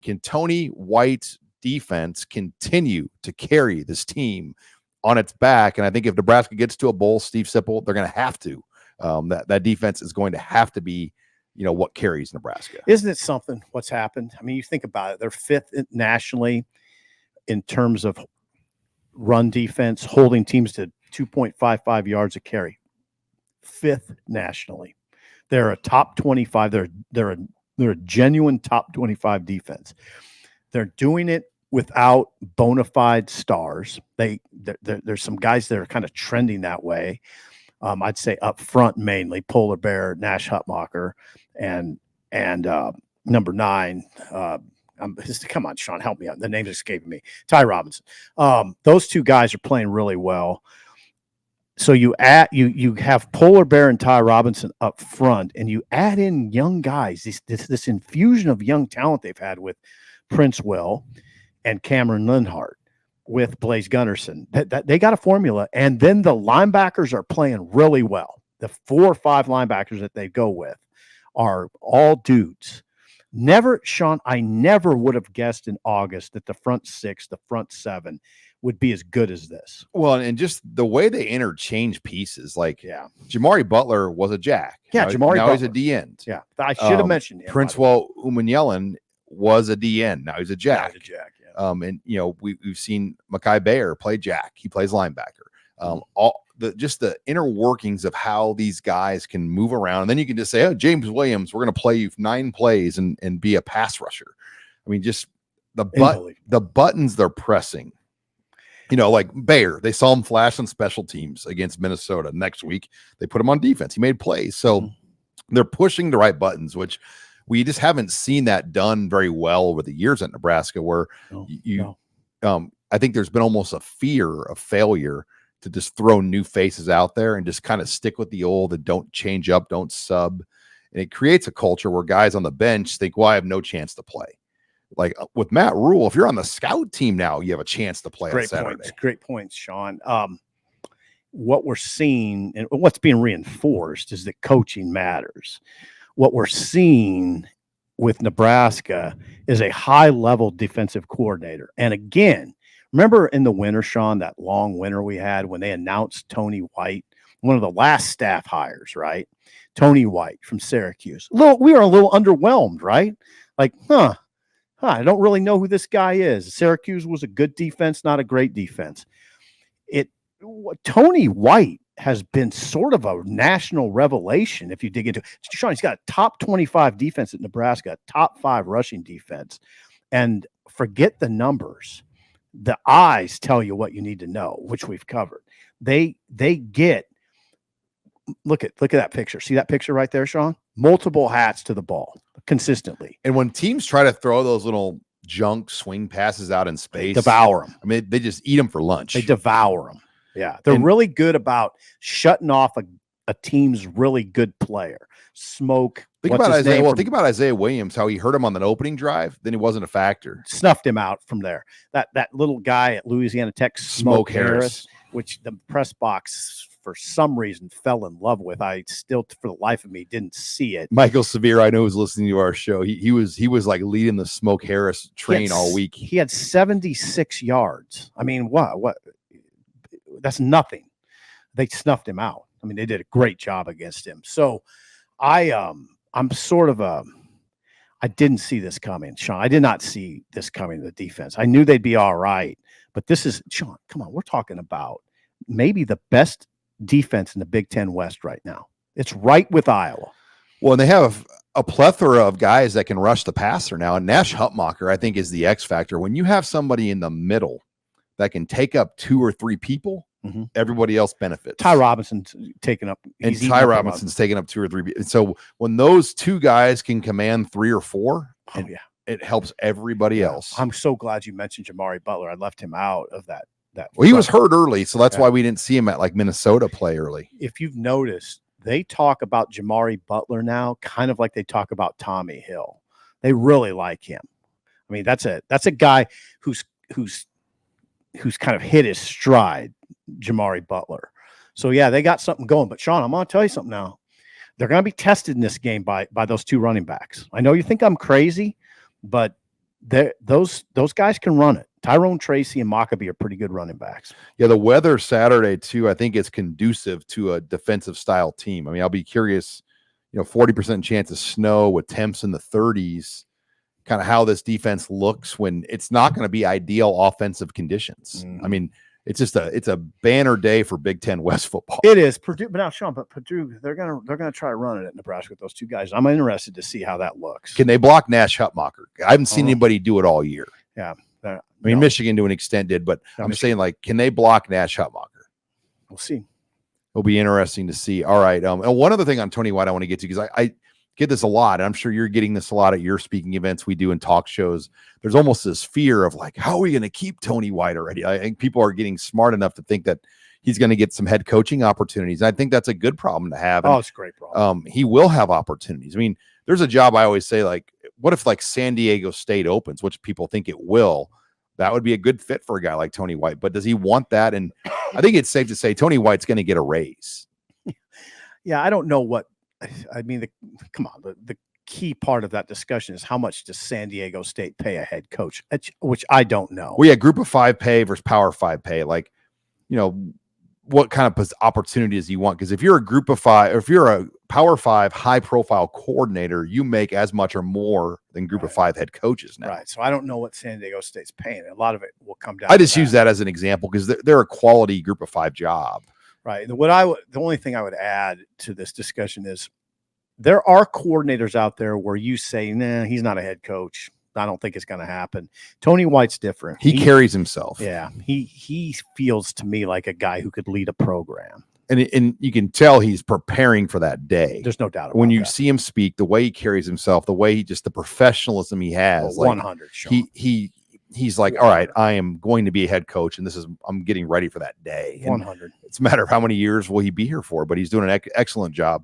can Tony White's defense continue to carry this team on its back? And I think if Nebraska gets to a bowl, Steve Sipple, they're going to have to. That defense is going to have to be, what carries Nebraska. Isn't it something what's happened? I mean, you think about it. They're fifth nationally in terms of run defense, holding teams to 2.55 yards a carry. Fifth nationally. They're a top 25. They're a genuine top 25 defense. They're doing it without bona fide stars. There's some guys that are kind of trending that way. I'd say up front mainly Polar Bear, Nash Hutmacher, and number 9. Come on, Sean, help me out. The name's escaping me. Ty Robinson. Those two guys are playing really well. So you have Polar Bear and Ty Robinson up front, and you add in young guys. This infusion of young talent they've had with Prince Will and Cameron Linhart, with Blaze Gunnarsson. They got a formula, and then the linebackers are playing really well. The 4 or 5 linebackers that they go with are all dudes. Sean, I never would have guessed in August that the front 6, the front 7 would be as good as this. Well, and just the way they interchange pieces, Jamari Butler was a jack. Yeah, Jamari Butler. He's a D end. Yeah, I should have mentioned him. Prince Will Umanyalan was a D end. Now he's a jack. Yeah, and we've seen Mekhi Bayer play jack. He plays linebacker. Just the inner workings of how these guys can move around. And then you can just say, oh, James Williams, we're going to play you 9 plays and be a pass rusher. I mean, just the buttons they're pressing. Like Bayer, they saw him flash on special teams against Minnesota. Next week, they put him on defense. He made plays. So they're pushing the right buttons, which we just haven't seen that done very well over the years at Nebraska, where I think there's been almost a fear of failure to just throw new faces out there and just kind of stick with the old and don't change up, don't sub. And it creates a culture where guys on the bench think, well, I have no chance to play. Like with Matt Rule, if you're on the scout team now, you have a chance to play on Saturday. Great points, Sean. What we're seeing and what's being reinforced is that coaching matters. What we're seeing with Nebraska is a high-level defensive coordinator. And again, remember in the winter, Sean, that long winter we had when they announced Tony White, one of the last staff hires, right? Tony White from Syracuse. We were a little underwhelmed, right? Like, I don't really know who this guy is. Syracuse was a good defense, not a great defense. Tony White has been sort of a national revelation if you dig into it. Sean, he's got a top 25 defense at Nebraska, a top 5 rushing defense. And forget the numbers. The eyes tell you what you need to know, which we've covered. They get look at that picture. See that picture right there, Sean? Multiple hats to the ball consistently. And when teams try to throw those little junk swing passes out in space, they devour them. I mean, they just eat them for lunch. They devour them. Yeah, they're really good about shutting off a team's really good player. Smoke. Think about Isaiah Williams, how he hurt him on that opening drive. Then he wasn't a factor. Snuffed him out from there. That little guy at Louisiana Tech, Smoke Harris, which the press box for some reason fell in love with. I still, for the life of me, didn't see it. Michael Severe, I know, was listening to our show. He was like leading the Smoke Harris train all week. He had 76 yards. I mean, what? That's nothing. They snuffed him out. I mean, they did a great job against him. So I'm sort of I didn't see this coming, Sean. I did not see this coming to the defense. I knew they'd be all right, but this is, Sean, come on. We're talking about maybe the best defense in the Big Ten West right now. It's right with Iowa. Well, and they have a plethora of guys that can rush the passer now. And Nash Hutmacher, I think, is the X factor. When you have somebody in the middle that can take up 2 or 3 people, everybody else benefits. Ty Robinson's taking up. And Ty Robinson's taking up 2 or 3 people. And so when those 2 guys can command 3 or 4, it helps everybody else. I'm so glad you mentioned Jamari Butler. I left him out of that. Well, he was hurt early, so that's why we didn't see him at like Minnesota play early. If you've noticed, they talk about Jamari Butler now kind of like they talk about Tommy Hill. They really like him. I mean, that's a guy who's kind of hit his stride, Jamari Butler. So yeah, they got something going. But Sean, I'm going to tell you something now. They're going to be tested in this game by those 2 running backs. I know you think I'm crazy, but those guys can run it. Tyrone Tracy and Maccabee are pretty good running backs. Yeah, the weather Saturday too, I think it's conducive to a defensive style team. I mean, I'll be curious, 40% chance of snow with temps in the 30s, kind of how this defense looks when it's not going to be ideal offensive conditions. I mean, it's a banner day for Big Ten West football. It is Purdue, but now Sean, Purdue, they're gonna try running it at Nebraska with those two guys. I'm interested to see how that looks. Can they block Nash Hutmacher? I haven't seen anybody do it all year. Yeah. I mean, Michigan to an extent did, but I'm saying, like, can they block Nash Hutmacher? We'll see. It'll be interesting to see. All right. And one other thing on Tony White I want to get to, because I get this a lot, and I'm sure you're getting this a lot at your speaking events we do in talk shows. There's almost this fear of, like, how are we going to keep Tony White already? I think people are getting smart enough to think that he's going to get some head coaching opportunities. I think that's a good problem to have. And, it's a great problem. He will have opportunities. I mean, there's a job I always say, like, what if, like, San Diego State opens, which people think it will? That would be a good fit for a guy like Tony White. But does he want that? And I think it's safe to say Tony White's going to get a raise. Yeah, I don't know what – I mean, come on. The key part of that discussion is how much does San Diego State pay a head coach, which I don't know. Well, yeah, Group of 5 pay versus Power 5 pay. Like, what kind of opportunities do you want? Because if you're a Group of 5, or if you're a Power 5 high-profile coordinator, you make as much or more than Group of 5 head coaches now. Right. So I don't know what San Diego State's paying. A lot of it will come down. I just use that as an example because they're a quality Group of 5 job. Right. The only thing I would add to this discussion is there are coordinators out there where you say, nah, he's not a head coach. I don't think it's going to happen. Tony White's different. He carries himself. Yeah. He feels to me like a guy who could lead a program. And you can tell he's preparing for that day. There's no doubt about when you that. see him speak, the way he carries himself, the way the professionalism he has. 100. Sean. He's like, all right, I am going to be a head coach, and I'm getting ready for that day. And 100. it's a matter of how many years will he be here for, but he's doing an excellent job.